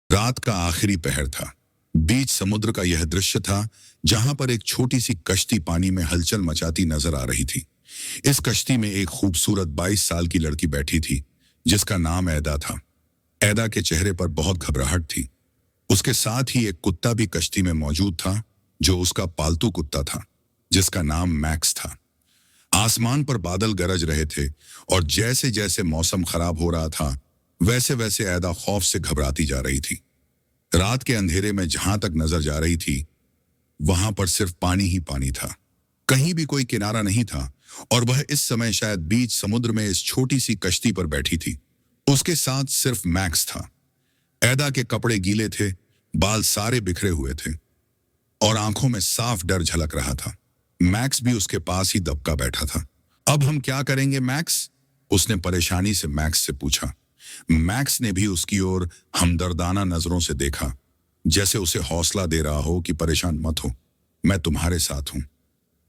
रात का आखिरी पहर था। बीच समुद्र का यह दृश्य था जहां पर एक छोटी सी कश्ती पानी में हलचल मचाती नजर आ रही थी। इस कश्ती में एक खूबसूरत 22 साल की लड़की बैठी थी जिसका नाम ऐदा था। ऐदा के चेहरे पर बहुत घबराहट थी। उसके साथ ही एक कुत्ता भी कश्ती में मौजूद था जो उसका पालतू कुत्ता था जिसका नाम मैक्स था। आसमान पर बादल गरज रहे थे और जैसे जैसे मौसम खराब हो रहा था वैसे वैसे ऐदा खौफ से घबराती जा रही थी। रात के अंधेरे में जहां तक नजर जा रही थी वहां पर सिर्फ पानी ही पानी था। कहीं भी कोई किनारा नहीं था और वह इस समय शायद बीच समुद्र में इस छोटी सी कश्ती पर बैठी थी। उसके साथ सिर्फ मैक्स था। ऐदा के कपड़े गीले थे, बाल सारे बिखरे हुए थे और आंखों में साफ डर झलक रहा था। मैक्स भी उसके पास ही दबका बैठा था। अब हम क्या करेंगे मैक्स? उसने परेशानी से मैक्स से पूछा। मैक्स ने भी उसकी ओर हमदर्दाना नजरों से देखा, जैसे उसे हौसला दे रहा हो कि परेशान मत हो, मैं तुम्हारे साथ हूं।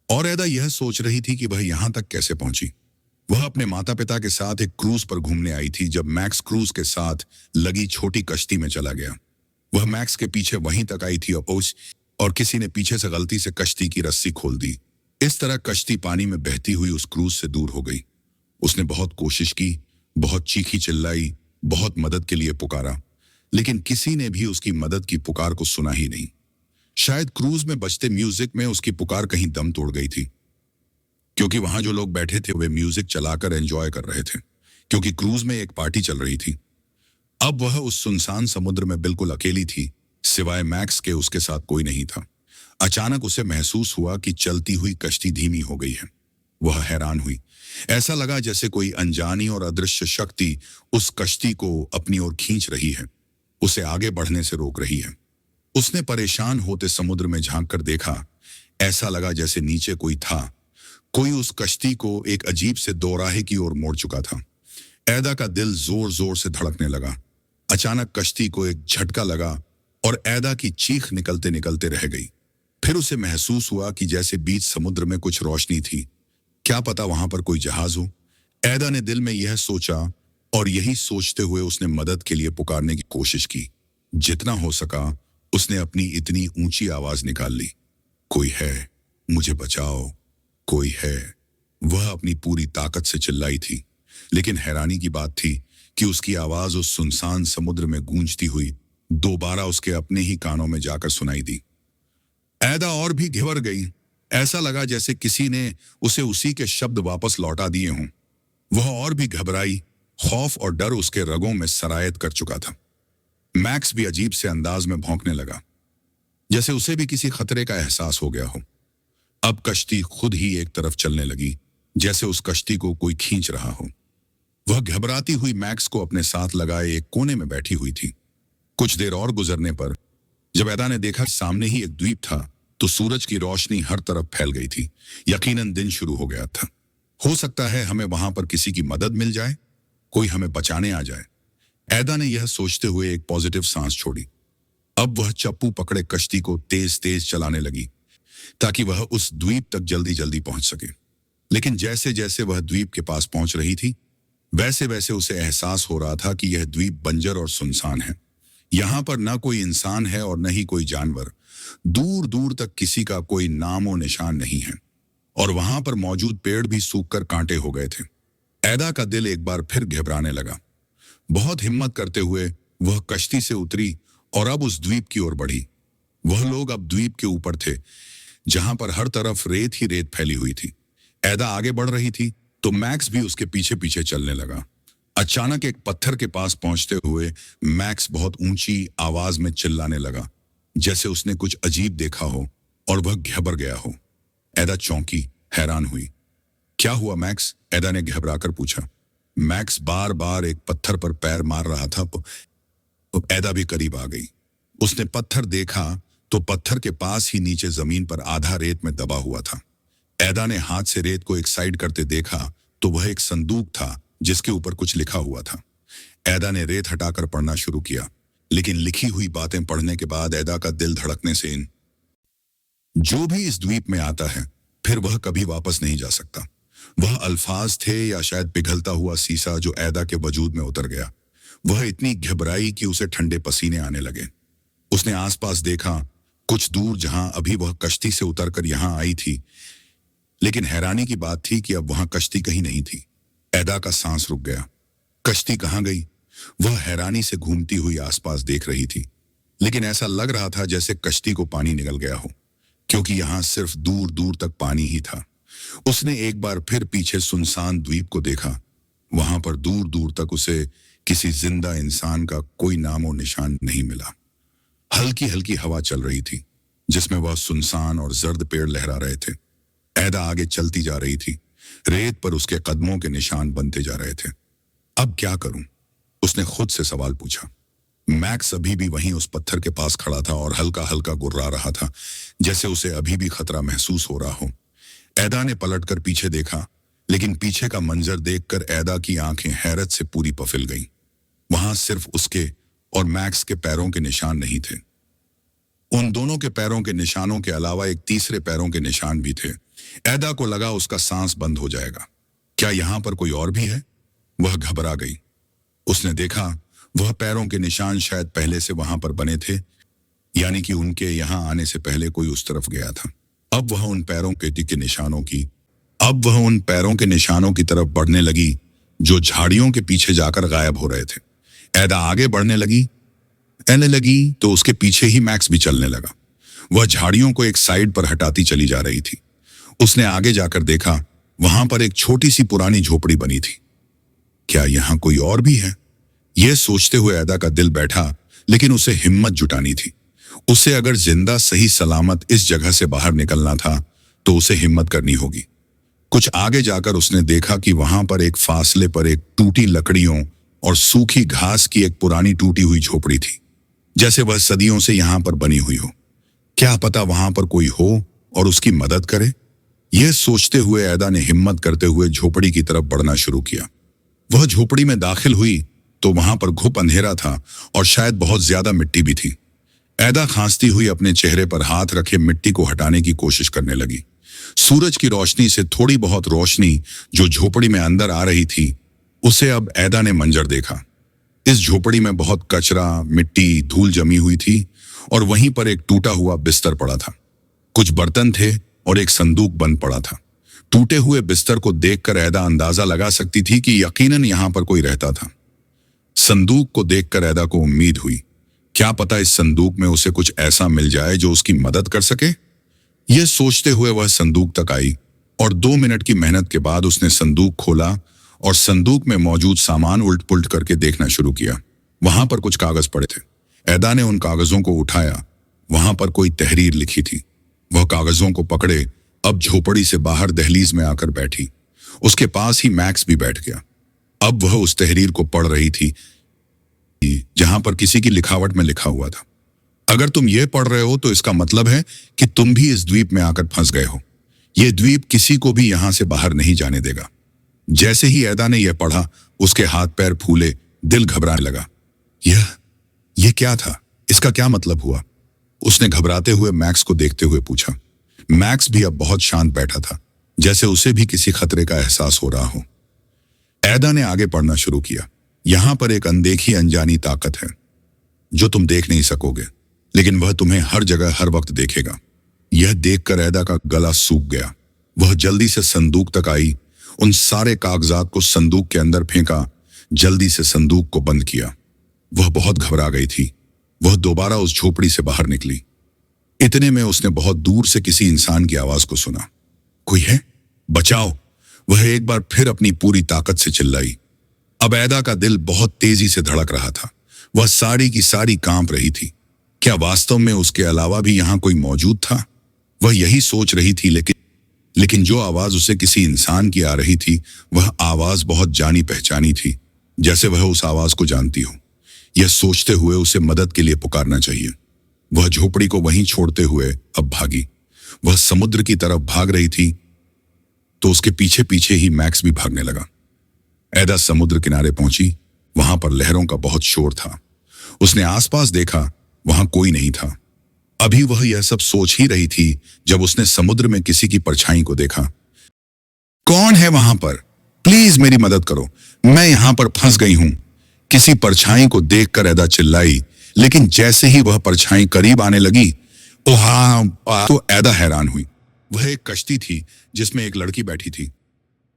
और ऐदा यह सोच रही थी कि वह यहां तक कैसे पहुंची। वह अपने माता पिता के साथ एक क्रूज पर घूमने आई थी जब मैक्स क्रूज के साथ लगी छोटी कश्ती में चला गया। वह मैक्स के पीछे वहीं तक आई थी और किसी ने पीछे से गलती से कश्ती की रस्सी खोल दी। इस तरह कश्ती पानी में बहती हुई उस क्रूज से दूर हो गई। उसने बहुत कोशिश की, बहुत चीखी चिल्लाई, बहुत मदद के लिए पुकारा, लेकिन किसी ने भी उसकी मदद की पुकार को सुना ही नहीं। शायद क्रूज में बजते म्यूजिक में उसकी पुकार कहीं दम तोड़ गई थी, क्योंकि वहां जो लोग बैठे थे वे म्यूजिक चलाकर एंजॉय कर रहे थे, क्योंकि क्रूज में एक पार्टी चल रही थी। अब वह उस सुनसान समुद्र में बिल्कुल अकेली थी, सिवाय मैक्स के उसके साथ कोई नहीं था। अचानक उसे महसूस हुआ कि चलती हुई कश्ती धीमी हो गई है। वह हैरान हुई। ऐसा लगा जैसे कोई अनजानी और अदृश्य शक्ति उस कश्ती को अपनी ओर खींच रही है, उसे आगे बढ़ने से रोक रही है। उसने परेशान होते समुद्र में झांककर देखा। ऐसा लगा जैसे नीचे कोई था, कोई उस कश्ती को एक अजीब से दोराहे की ओर मोड़ चुका था। ऐदा का दिल जोर जोर से धड़कने लगा। अचानक कश्ती को एक झटका लगा और ऐदा की चीख निकलते निकलते रह गई। फिर उसे महसूस हुआ कि जैसे बीच समुद्र में कुछ रोशनी थी, क्या पता वहां पर कोई जहाज हो। ऐदा ने दिल में यह सोचा और यही सोचते हुए उसने मदद के लिए पुकारने की कोशिश की। जितना हो सका उसने अपनी इतनी ऊंची आवाज निकाल ली, कोई है, मुझे बचाओ, कोई है। वह अपनी पूरी ताकत से चिल्लाई थी, लेकिन हैरानी की बात थी कि उसकी आवाज उस सुनसान समुद्र में गूंजती हुई दोबारा उसके अपने ही कानों में जाकर सुनाई दी। ऐदा और भी घिवर गई। ऐसा लगा जैसे किसी ने उसे उसी के शब्द वापस लौटा दिए हों। वह और भी घबराई। खौफ और डर उसके रगों में सरायत कर चुका था। मैक्स भी अजीब से अंदाज में भौंकने लगा, जैसे उसे भी किसी खतरे का एहसास हो गया हो। अब कश्ती खुद ही एक तरफ चलने लगी, जैसे उस कश्ती को कोई खींच रहा हो। वह घबराती हुई मैक्स को अपने साथ लगाए एक कोने में बैठी हुई थी। कुछ देर और गुजरने पर जब ऐदा ने देखा सामने ही एक द्वीप था, तो सूरज की रोशनी हर तरफ फैल गई थी। यकीनन दिन शुरू हो गया था। हो सकता है हमें वहां पर किसी की मदद मिल जाए, कोई हमें बचाने आ जाए। ऐदा ने यह सोचते हुए एक पॉजिटिव सांस छोड़ी। अब वह चप्पू पकड़े कश्ती को तेज तेज चलाने लगी ताकि वह उस द्वीप तक जल्दी जल्दी पहुंच सके। लेकिन जैसे जैसे वह द्वीप के पास पहुंच रही थी वैसे वैसे उसे एहसास हो रहा था कि यह द्वीप बंजर और सुनसान है। यहां पर न कोई इंसान है और न ही कोई जानवर। दूर दूर तक किसी का कोई नामो निशान नहीं है और वहां पर मौजूद पेड़ भी सूखकर कांटे हो गए थे। ऐदा का दिल एक बार फिर घबराने लगा। बहुत हिम्मत करते हुए वह कश्ती से उतरी और अब उस द्वीप की ओर बढ़ी। वह लोग अब द्वीप के ऊपर थे, जहां पर हर तरफ रेत ही रेत फैली हुई थी। ऐदा आगे बढ़ रही थी तो मैक्स भी उसके पीछे पीछे चलने लगा। अचानक एक पत्थर के पास पहुंचते हुए मैक्स बहुत ऊंची आवाज में चिल्लाने लगा, जैसे उसने कुछ अजीब देखा हो और वह घबरा गया हो। ऐदा चौंकी, हैरान हुई। क्या हुआ मैक्स? ऐदा ने घबराकर पूछा। मैक्स बार बार एक पत्थर पर पैर मार रहा था तो ऐदा भी करीब आ गई। उसने पत्थर देखा तो पत्थर के पास ही नीचे जमीन पर आधा रेत में दबा हुआ था। ऐदा ने हाथ से रेत को एक साइड करते देखा तो वह एक संदूक था जिसके ऊपर कुछ लिखा हुआ था। ऐदा ने रेत हटाकर पढ़ना शुरू किया, लेकिन लिखी हुई बातें पढ़ने के बाद ऐदा का दिल धड़कने से जो भी इस द्वीप में आता है फिर वह कभी वापस नहीं जा सकता। वह अल्फाज थे या शायद पिघलता हुआ शीशा जो ऐदा के वजूद में उतर गया। वह इतनी घबराई कि उसे ठंडे पसीने आने लगे। उसने आसपास देखा, कुछ दूर जहां अभी वह कश्ती से उतरकर यहां आई थी, लेकिन हैरानी की बात थी कि अब वहां कश्ती कहीं नहीं थी। एदा का सांस रुक गया। कश्ती कहां गई? वह हैरानी से घूमती हुई आसपास देख रही थी, लेकिन ऐसा लग रहा था जैसे कश्ती को पानी निगल गया हो, क्योंकि यहां सिर्फ दूर दूर तक पानी ही था। उसने एक बार फिर पीछे सुनसान द्वीप को देखा। वहां पर दूर दूर तक उसे किसी जिंदा इंसान का कोई नामो निशान नहीं मिला। हल्की हल्की हवा चल रही थी, जिसमें वह सुनसान और जर्द पेड़ लहरा रहे थे। एदा आगे चलती जा रही थी। रेत पर उसके कदमों के निशान बनते जा रहे थे। अब क्या करूं? उसने खुद से सवाल पूछा। मैक्स अभी भी वहीं उस पत्थर के पास खड़ा था और हल्का हल्का गुर्रा रहा था, जैसे उसे अभी भी खतरा महसूस हो रहा हो। एदा ने पलटकर पीछे देखा, लेकिन पीछे का मंजर देखकर एदा की आंखें हैरत से पूरी पफिल गईं। वहां सिर्फ उसके और मैक्स के पैरों के निशान नहीं थे। उन दोनों के पैरों के निशानों के अलावा एक तीसरे पैरों के निशान भी थे। एदा को लगा उसका सांस बंद हो जाएगा। क्या यहां पर कोई और भी है? वह घबरा गई। उसने देखा, वह पैरों के निशान शायद पहले से वहां पर बने थे, यानी कि उनके यहां आने से पहले कोई उस तरफ गया था। अब वह उन पैरों के निशानों की तरफ बढ़ने लगी, जो झाड़ियों के पीछे जाकर गायब हो रहे थे। एदा आगे बढ़ने लगी तो उसके पीछे ही मैक्स भी चलने लगा। वह झाड़ियों को एक साइड पर हटाती चली जा रही थी। उसने आगे जाकर देखा, वहां पर एक छोटी सी पुरानी झोपड़ी बनी थी। क्या यहां कोई और भी है? यह सोचते हुए एदा का दिल बैठा, लेकिन उसे हिम्मत जुटानी थी। उसे अगर जिंदा सही सलामत इस जगह से बाहर निकलना था, तो उसे हिम्मत करनी होगी। कुछ आगे जाकर उसने देखा कि वहां पर एक फासले पर एक टूटी लकड़ियों और सूखी घास की एक पुरानी टूटी हुई झोपड़ी थी, जैसे वह सदियों से यहां पर बनी हुई हो। क्या पता वहां पर कोई हो और उसकी मदद करे? यह सोचते हुए एदा ने हिम्मत करते हुए झोपड़ी की तरफ बढ़ना शुरू किया। वह झोपड़ी में दाखिल हुई तो वहां पर घुप अंधेरा था और शायद बहुत ज्यादा मिट्टी भी थी। एदा खांसती हुई अपने चेहरे पर हाथ रखे मिट्टी को हटाने की कोशिश करने लगी। सूरज की रोशनी से थोड़ी बहुत रोशनी जो झोपड़ी में अंदर आ रही थी, उसे अब एदा ने मंजर देखा। इस झोपड़ी में बहुत कचरा, मिट्टी, धूल जमी हुई थी और वहीं पर एक टूटा हुआ बिस्तर पड़ा था। कुछ बर्तन थे और एक संदूक बंद पड़ा था। टूटे हुए बिस्तर को देखकर एदा अंदाजा लगा सकती थी कि यकीनन यहां पर कोई रहता था। संदूक को देखकर एदा को उम्मीद हुई, क्या पता इस संदूक में उसे कुछ ऐसा मिल जाए जो उसकी मदद कर सके। यह सोचते हुए वह संदूक तक आई और 2 मिनट की मेहनत के बाद उसने संदूक खोला और संदूक में मौजूद सामान उल्ट पुल्ट करके देखना शुरू किया। वहां पर कुछ कागज पड़े थे। एदा ने उन कागजों को उठाया। वहां पर कोई तहरीर लिखी थी। वह कागजों को पकड़े अब झोपड़ी से बाहर दहलीज में आकर बैठी। उसके पास ही मैक्स भी बैठ गया। अब वह उस तहरीर को पढ़ रही थी, जहां पर किसी की लिखावट में लिखा हुआ था, अगर तुम ये पढ़ रहे हो तो इसका मतलब है कि तुम भी इस द्वीप में आकर फंस गए हो। यह द्वीप किसी को भी यहां से बाहर नहीं जाने देगा। जैसे ही एदा ने यह पढ़ा, उसके हाथ पैर फूले, दिल घबराने लगा। यह क्या था? इसका क्या मतलब हुआ? उसने घबराते हुए मैक्स को देखते हुए पूछा। मैक्स भी अब बहुत शांत बैठा था, जैसे उसे भी किसी खतरे का एहसास हो रहा हो। एदा ने आगे पढ़ना शुरू किया। यहां पर एक अनदेखी अनजानी ताकत है, जो तुम देख नहीं सकोगे, लेकिन वह तुम्हें हर जगह हर वक्त देखेगा। यह देखकर एदा का गला सूख गया। वह जल्दी से संदूक तक आई, उन सारे कागजात को संदूक के अंदर फेंका, जल्दी से संदूक को बंद किया। वह बहुत घबरा गई थी। वह दोबारा उस झोपड़ी से बाहर निकली। इतने में उसने बहुत दूर से किसी इंसान की आवाज को सुना। कोई है? बचाओ! वह एक बार फिर अपनी पूरी ताकत से चिल्लाई। अब एदा का दिल बहुत तेजी से धड़क रहा था। वह सारी की सारी कांप रही थी। क्या वास्तव में उसके अलावा भी यहां कोई मौजूद था? वह यही सोच रही थी, लेकिन जो आवाज उसे किसी इंसान की आ रही थी, वह आवाज बहुत जानी पहचानी थी, जैसे वह उस आवाज को जानती हो। यह सोचते हुए उसे मदद के लिए पुकारना चाहिए। वह झोपड़ी को वहीं छोड़ते हुए अब भागी। वह समुद्र की तरफ भाग रही थी तो उसके पीछे पीछे ही मैक्स भी भागने लगा। एदा समुद्र किनारे पहुंची। वहां पर लहरों का बहुत शोर था। उसने आसपास देखा, वहां कोई नहीं था। अभी वह यह सब सोच ही रही थी जब उसने समुद्र में किसी की परछाई को देखा। कौन है वहां पर? प्लीज मेरी मदद करो, मैं यहां पर फंस गई हूं। किसी परछाई को देखकर ऐदा चिल्लाई, लेकिन जैसे ही वह परछाई करीब आने लगी, ओ हाँ, तो ऐदा हैरान हुई। वह एक कश्ती थी जिसमें एक लड़की बैठी थी।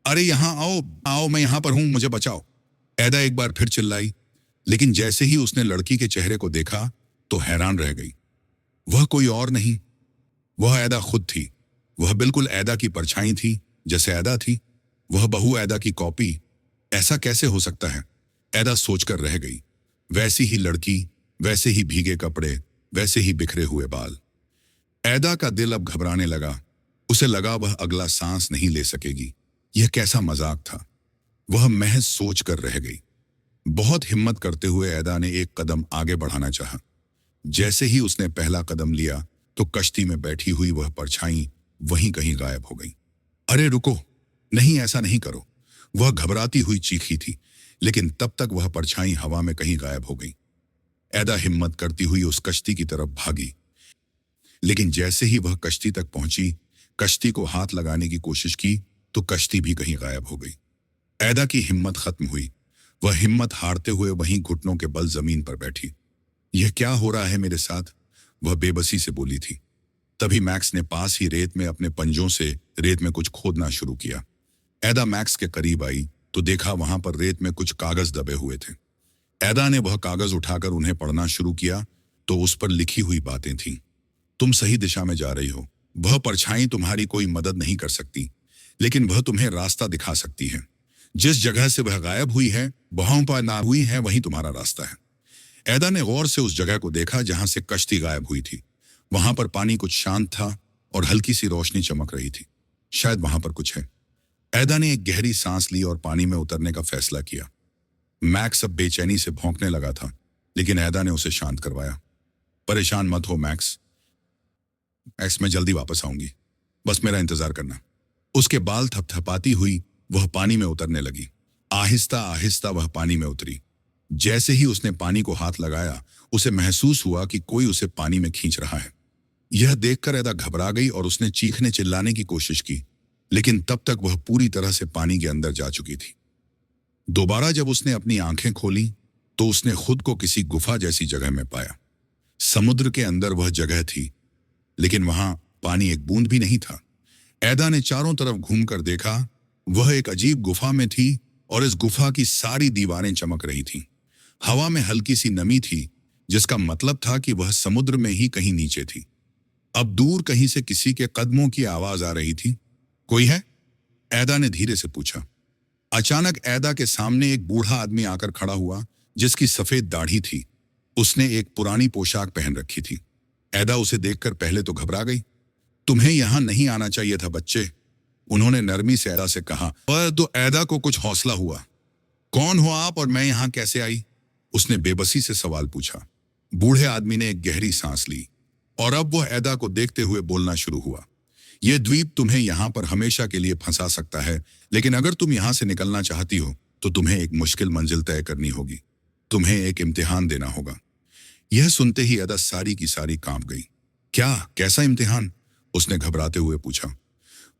अरे यहाँ आओ आओ, मैं यहाँ पर हूं, मुझे बचाओ, ऐदा एक बार फिर चिल्लाई। लेकिन जैसे ही उसने लड़की के चेहरे को देखा तो हैरान रह गई। वह कोई और नहीं, वह ऐदा खुद थी। वह बिल्कुल ऐदा की परछाई थी, जैसे ऐदा थी। वह बहू ऐदा की कॉपी। ऐसा कैसे हो सकता है? ऐदा सोचकर रह गई। वैसी ही लड़की, वैसे ही भीगे कपड़े, वैसे ही बिखरे हुए बाल। ऐदा का दिल अब घबराने लगा। उसे लगा वह अगला सांस नहीं ले सकेगी। यह कैसा मजाक था? वह महज सोच कर रह गई। बहुत हिम्मत करते हुए ऐदा ने एक कदम आगे बढ़ाना चाहा। जैसे ही उसने पहला कदम लिया तो कश्ती में बैठी हुई वह परछाई वहीं कहीं गायब हो गई। अरे रुको, नहीं, ऐसा नहीं करो, वह घबराती हुई चीखी थी। लेकिन तब तक वह परछाई हवा में कहीं गायब हो गई। ऐदा हिम्मत करती हुई उस कश्ती की तरफ भागी, लेकिन जैसे ही वह कश्ती तक पहुंची, कश्ती को हाथ लगाने की कोशिश की तो कश्ती भी कहीं गायब हो गई। ऐदा की हिम्मत खत्म हुई। वह हिम्मत हारते हुए वहीं घुटनों के बल जमीन पर बैठी। यह क्या हो रहा है मेरे साथ? वह बेबसी से बोली थी। तभी मैक्स ने पास ही रेत में अपने पंजों से रेत में कुछ खोदना शुरू किया। ऐदा मैक्स के करीब आई तो देखा वहां पर रेत में कुछ कागज दबे हुए थे। ऐदा ने वह कागज उठाकर उन्हें पढ़ना शुरू किया तो उस पर लिखी हुई बातें थीं। तुम सही दिशा में जा रही हो। वह परछाई तुम्हारी कोई मदद नहीं कर सकती, लेकिन वह तुम्हें रास्ता दिखा सकती है। जिस जगह से वह गायब हुई है, बहाव पर ना हुई है, वही तुम्हारा रास्ता है। ऐदा ने गौर से उस जगह को देखा जहां से कश्ती गायब हुई थी। वहां पर पानी कुछ शांत था और हल्की सी रोशनी चमक रही थी। शायद वहां पर कुछ है। ऐदा ने एक गहरी सांस ली और पानी में उतरने का फैसला किया। मैक्स अब बेचैनी से भौंकने लगा था, लेकिन ऐदा ने उसे शांत करवाया। परेशान मत हो मैक्स, मैं जल्दी वापस आऊंगी, बस मेरा इंतजार करना। उसके बाल थपथपाती हुई वह पानी में उतरने लगी। आहिस्ता आहिस्ता वह पानी में उतरी। जैसे ही उसने पानी को हाथ लगाया, उसे महसूस हुआ कि कोई उसे पानी में खींच रहा है। यह देखकर ऐदा घबरा गई और उसने चीखने चिल्लाने की कोशिश की, लेकिन तब तक वह पूरी तरह से पानी के अंदर जा चुकी थी। दोबारा जब उसने अपनी आंखें खोली तो उसने खुद को किसी गुफा जैसी जगह में पाया। समुद्र के अंदर वह जगह थी, लेकिन वहां पानी एक बूंद भी नहीं था। ऐदा ने चारों तरफ घूमकर देखा। वह एक अजीब गुफा में थी और इस गुफा की सारी दीवारें चमक रही थीं। हवा में हल्की सी नमी थी, जिसका मतलब था कि वह समुद्र में ही कहीं नीचे थी। अब दूर कहीं से किसी के कदमों की आवाज आ रही थी। कोई है? ऐदा ने धीरे से पूछा। अचानक ऐदा के सामने एक बूढ़ा आदमी आकर खड़ा हुआ, जिसकी सफेद दाढ़ी थी। उसने एक पुरानी पोशाक पहन रखी थी। ऐदा उसे देखकर पहले तो घबरा गई। तुम्हें यहां नहीं आना चाहिए था बच्चे, उन्होंने नरमी से ऐदा से कहा। पर तो ऐदा को कुछ हौसला हुआ। कौन हो आप और मैं यहां कैसे आई? उसने बेबसी से सवाल पूछा। बूढ़े आदमी ने एक गहरी सांस ली और अब वह ऐदा को देखते हुए बोलना शुरू हुआ। यह द्वीप तुम्हें यहां पर हमेशा के लिए फंसा सकता है, लेकिन अगर तुम यहां से निकलना चाहती हो तो तुम्हें एक मुश्किल मंजिल तय करनी होगी। तुम्हें एक इम्तिहान देना होगा। यह सुनते ही ऐदा सारी की सारी कांप गई। क्या? कैसा इम्तिहान? उसने घबराते हुए पूछा।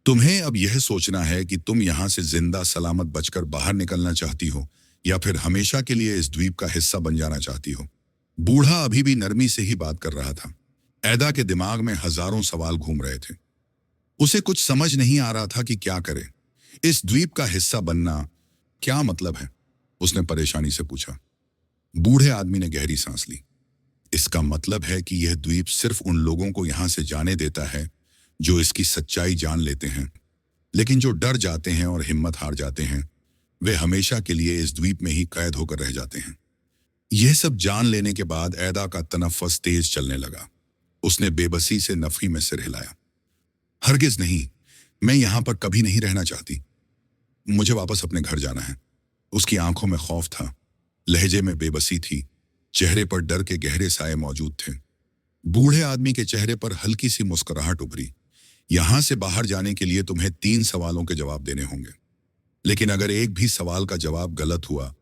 तुम्हें अब यह सोचना है कि तुम यहां से जिंदा सलामत बचकर बाहर निकलना चाहती हो या फिर हमेशा के लिए इस द्वीप का हिस्सा बन जाना चाहती हो। बूढ़ा अभी भी नरमी से ही बात कर रहा था। ऐदा के दिमाग में हजारों सवाल घूम रहे थे। उसे कुछ समझ नहीं आ रहा था कि क्या करे। इस द्वीप का हिस्सा बनना क्या मतलब है? उसने परेशानी से पूछा। बूढ़े आदमी ने गहरी सांस ली। इसका मतलब है कि यह द्वीप सिर्फ उन लोगों को यहां से जाने देता है जो इसकी सच्चाई जान लेते हैं, लेकिन जो डर जाते हैं और हिम्मत हार जाते हैं, वे हमेशा के लिए इस द्वीप में ही कैद होकर रह जाते हैं। यह सब जान लेने के बाद ऐदा का तनफ्फुस तेज चलने लगा। उसने बेबसी से नफी में सिर हिलाया। हरगिज नहीं, मैं यहां पर कभी नहीं रहना चाहती। मुझे वापस अपने घर जाना है। उसकी आंखों में खौफ था, लहजे में बेबसी थी, चेहरे पर डर के गहरे साए मौजूद थे। बूढ़े आदमी के चेहरे पर हल्की सी मुस्कुराहट उभरी। यहां से बाहर जाने के लिए तुम्हें 3 सवालों के जवाब देने होंगे, लेकिन अगर एक भी सवाल का जवाब गलत हुआ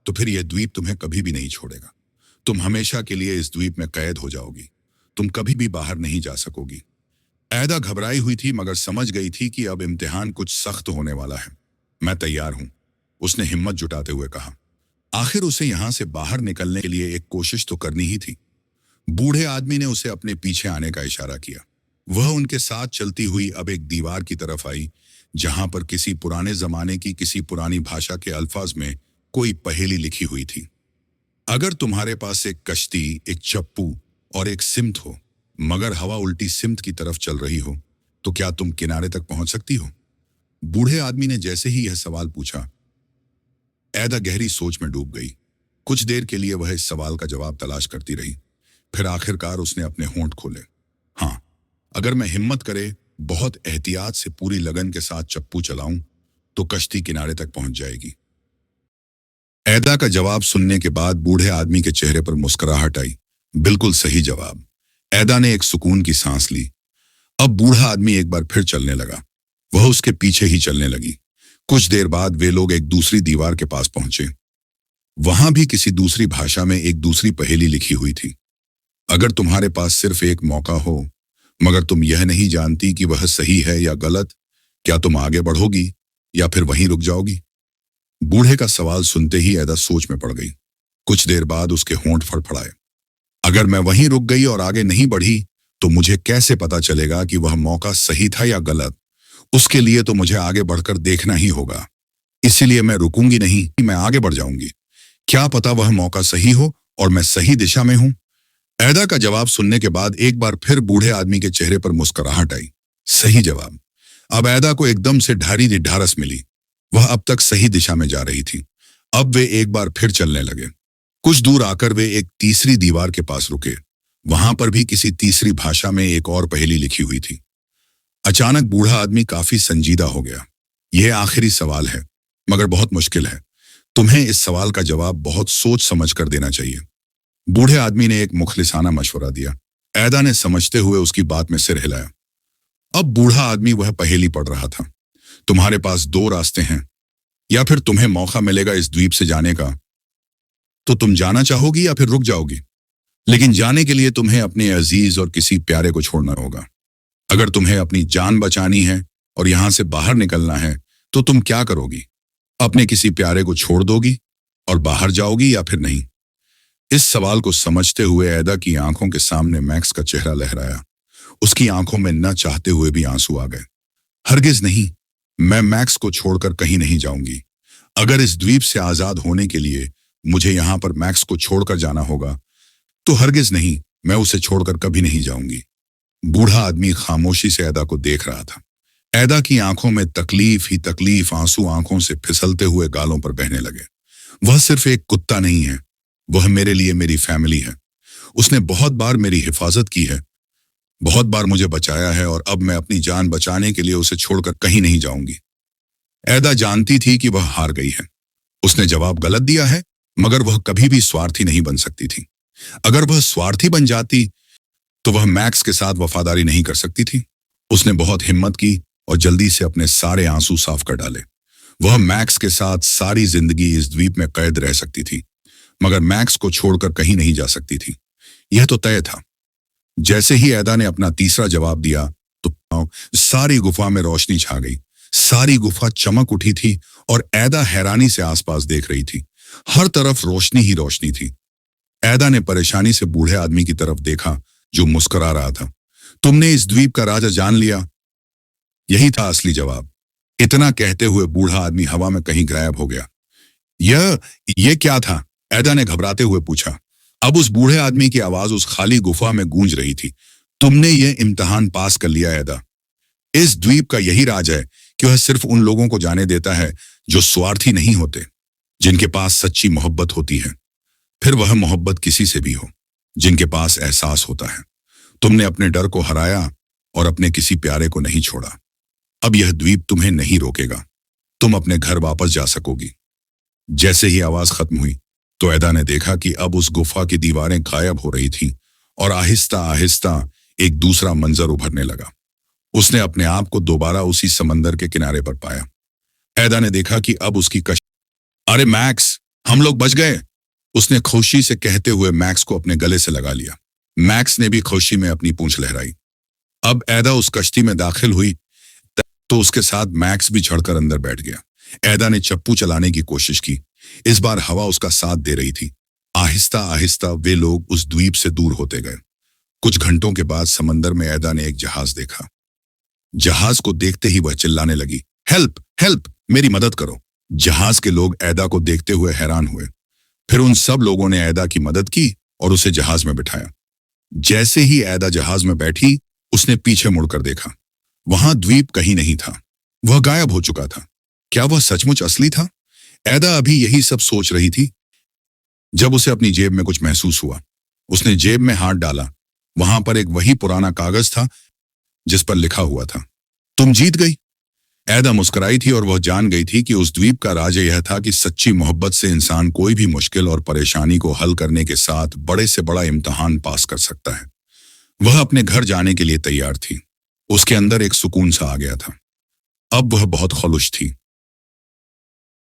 तो फिर यह द्वीप तुम्हें कभी भी नहीं छोड़ेगा। तुम हमेशा के लिए इस द्वीप में कैद हो जाओगी। तुम कभी भी बाहर नहीं जा सकोगी। ऐदा घबराई हुई थी, मगर समझ गई थी कि अब इम्तिहान कुछ सख्त होने वाला है। मैं तैयार हूं, उसने हिम्मत जुटाते हुए कहा। आखिर उसे यहां से बाहर निकलने के लिए एक कोशिश तो करनी ही थी। बूढ़े आदमी ने उसे अपने पीछे आने का इशारा किया। वह उनके साथ चलती हुई अब एक दीवार की तरफ आई, जहां पर किसी पुराने जमाने की किसी पुरानी भाषा के अल्फाज में कोई पहेली लिखी हुई थी। अगर तुम्हारे पास एक कश्ती, एक चप्पू और एक सिमत हो, मगर हवा उल्टी सिमत की तरफ चल रही हो, तो क्या तुम किनारे तक पहुंच सकती हो? बूढ़े आदमी ने जैसे ही यह सवाल पूछा, ऐदा गहरी सोच में डूब गई। कुछ देर के लिए वह इस सवाल का जवाब तलाश करती रही। फिर आखिरकार उसने अपने होंठ खोले। हाँ, अगर मैं हिम्मत करे, बहुत एहतियात से पूरी लगन के साथ चप्पू चलाऊं, तो कश्ती किनारे तक पहुंच जाएगी। ऐदा का जवाब सुनने के बाद बूढ़े आदमी के चेहरे पर मुस्कुराहट आई। बिल्कुल सही जवाब। ऐदा ने एक सुकून की सांस ली। अब बूढ़ा आदमी एक बार फिर चलने लगा। वह उसके पीछे ही चलने लगी। कुछ देर बाद वे लोग एक दूसरी दीवार के पास पहुंचे। वहां भी किसी दूसरी भाषा में एक दूसरी पहेली लिखी हुई थी। अगर तुम्हारे पास सिर्फ एक मौका हो, मगर तुम यह नहीं जानती कि वह सही है या गलत, क्या तुम आगे बढ़ोगी या फिर वहीं रुक जाओगी? बूढ़े का सवाल सुनते ही ऐदा सोच में पड़ गई। कुछ देर बाद उसके होंठ फड़फड़ाए। अगर मैं वहीं रुक गई और आगे नहीं बढ़ी, तो मुझे कैसे पता चलेगा कि वह मौका सही था या गलत? उसके लिए तो मुझे आगे बढ़कर देखना ही होगा। इसीलिए मैं रुकूंगी नहीं, मैं आगे बढ़ जाऊंगी। क्या पता वह मौका सही हो और मैं सही दिशा में हूं। ऐदा का जवाब सुनने के बाद एक बार फिर बूढ़े आदमी के चेहरे पर मुस्कुराहट आई। सही जवाब। अब ऐदा को एकदम से ढारी ढारस मिली। वह अब तक सही दिशा में जा रही थी। अब वे एक बार फिर चलने लगे। कुछ दूर आकर वे एक तीसरी दीवार के पास रुके। वहां पर भी किसी तीसरी भाषा में एक और पहेली लिखी हुई थी। अचानक बूढ़ा आदमी काफी संजीदा हो गया। यह आखिरी सवाल है, मगर बहुत मुश्किल है। तुम्हें इस सवाल का जवाब बहुत सोच समझ कर देना चाहिए। बूढ़े आदमी ने एक मुखलिसाना मशवरा दिया। ऐदा ने समझते हुए उसकी बात में सिर हिलाया। अब बूढ़ा आदमी वह पहेली पढ़ रहा था। तुम्हारे पास दो रास्ते हैं, या फिर तुम्हें मौका मिलेगा इस द्वीप से जाने का, तो तुम जाना चाहोगी या फिर रुक जाओगी। लेकिन जाने के लिए तुम्हें अपने अजीज और किसी प्यारे को छोड़ना होगा। अगर तुम्हें अपनी जान बचानी है और यहां से बाहर निकलना है, तो तुम क्या करोगी? अपने किसी प्यारे को छोड़ दोगी और बाहर जाओगी या फिर नहीं? इस सवाल को समझते हुए ऐदा की आंखों के सामने मैक्स का चेहरा लहराया। उसकी आंखों में न चाहते हुए भी आंसू आ गए। हरगिज नहीं, मैं मैक्स को छोड़कर कहीं नहीं जाऊंगी। अगर इस द्वीप से आजाद होने के लिए मुझे यहां पर मैक्स को छोड़कर जाना होगा, तो हरगिज नहीं, मैं उसे छोड़कर कभी नहीं जाऊंगी। बूढ़ा आदमी खामोशी से ऐदा को देख रहा था। ऐदा की आंखों में तकलीफ ही तकलीफ आंसू आंखों से फिसलते हुए गालों पर बहने लगे। वह सिर्फ एक कुत्ता नहीं है, वह मेरे लिए मेरी फैमिली है। उसने बहुत बार मेरी हिफाजत की है, बहुत बार मुझे बचाया है, और अब मैं अपनी जान बचाने के लिए उसे छोड़कर कहीं नहीं जाऊंगी। ऐदा जानती थी कि वह हार गई है। उसने जवाब गलत दिया है, मगर वह कभी भी स्वार्थी नहीं बन सकती थी। अगर वह स्वार्थी बन जाती, तो वह मैक्स के साथ वफादारी नहीं कर सकती थी। उसने बहुत हिम्मत की और जल्दी से अपने सारे आंसू साफ कर डाले। वह मैक्स के साथ सारी जिंदगी इस द्वीप में कैद रह सकती थी, मगर मैक्स को छोड़कर कहीं नहीं जा सकती थी। यह तो तय था। जैसे ही ऐदा ने अपना तीसरा जवाब दिया, तो सारी गुफा में रोशनी छा गई। सारी गुफा चमक उठी थी और ऐदा हैरानी से आसपास देख रही थी। हर तरफ रोशनी ही रोशनी थी। ऐदा ने परेशानी से बूढ़े आदमी की तरफ देखा, जो मुस्कुरा रहा था। तुमने इस द्वीप का राजा जान लिया। यही था असली जवाब। इतना कहते हुए बूढ़ा आदमी हवा में कहीं गायब हो गया। यह क्या था? ऐदा ने घबराते हुए पूछा। अब उस बूढ़े आदमी की आवाज उस खाली गुफा में गूंज रही थी। तुमने ये इम्तिहान पास कर लिया ऐदा। इस द्वीप का यही राज है कि वह सिर्फ उन लोगों को जाने देता है जो स्वार्थी नहीं होते, जिनके पास सच्ची मोहब्बत होती है। फिर वह मोहब्बत किसी से भी हो, जिनके पास एहसास होता है। तुमने अपने डर को हराया और अपने किसी प्यारे को नहीं छोड़ा। अब यह द्वीप तुम्हें नहीं रोकेगा। तुम अपने घर वापस जा सकोगी। जैसे ही आवाज खत्म हुई, तो ऐदा ने देखा कि अब उस गुफा की दीवारें गायब हो रही थीं और आहिस्ता आहिस्ता एक दूसरा मंजर उभरने लगा। उसने अपने आप को दोबारा उसी समंदर के किनारे पर पाया। ऐदा ने देखा कि अब उसकी अरे मैक्स, हम लोग बच गए। उसने खुशी से कहते हुए मैक्स को अपने गले से लगा लिया। मैक्स ने भी खुशी में अपनी पूंछ लहराई। अब ऐदा उस कश्ती में दाखिल हुई, तो उसके साथ मैक्स भी चढ़कर अंदर बैठ गया। ऐदा ने चप्पू चलाने की कोशिश की, इस बार हवा उसका साथ दे रही थी। आहिस्ता आहिस्ता वे लोग उस द्वीप से दूर होते गए। कुछ घंटों के बाद समंदर में ऐदा ने एक जहाज देखा। जहाज को देखते ही वह चिल्लाने लगी, हेल्प हेल्प, मेरी मदद करो। जहाज के लोग ऐदा को देखते हुए हैरान हुए। फिर उन सब लोगों ने ऐदा की मदद की और उसे जहाज में बिठाया। जैसे ही ऐदा जहाज में बैठी, उसने पीछे मुड़कर देखा। वहां द्वीप कहीं नहीं था। वह गायब हो चुका था। क्या वह सचमुच असली था? ऐदा अभी यही सब सोच रही थी जब उसे अपनी जेब में कुछ महसूस हुआ। उसने जेब में हाथ डाला। वहां पर एक वही पुराना कागज था जिस पर लिखा हुआ था, तुम जीत गई। ऐदा मुस्कुराई थी और वह जान गई थी कि उस द्वीप का राज यह था कि सच्ची मोहब्बत से इंसान कोई भी मुश्किल और परेशानी को हल करने के साथ बड़े से बड़ा इम्तिहान पास कर सकता है। वह अपने घर जाने के लिए तैयार थी। उसके अंदर एक सुकून सा आ गया था। अब वह बहुत खुश थी।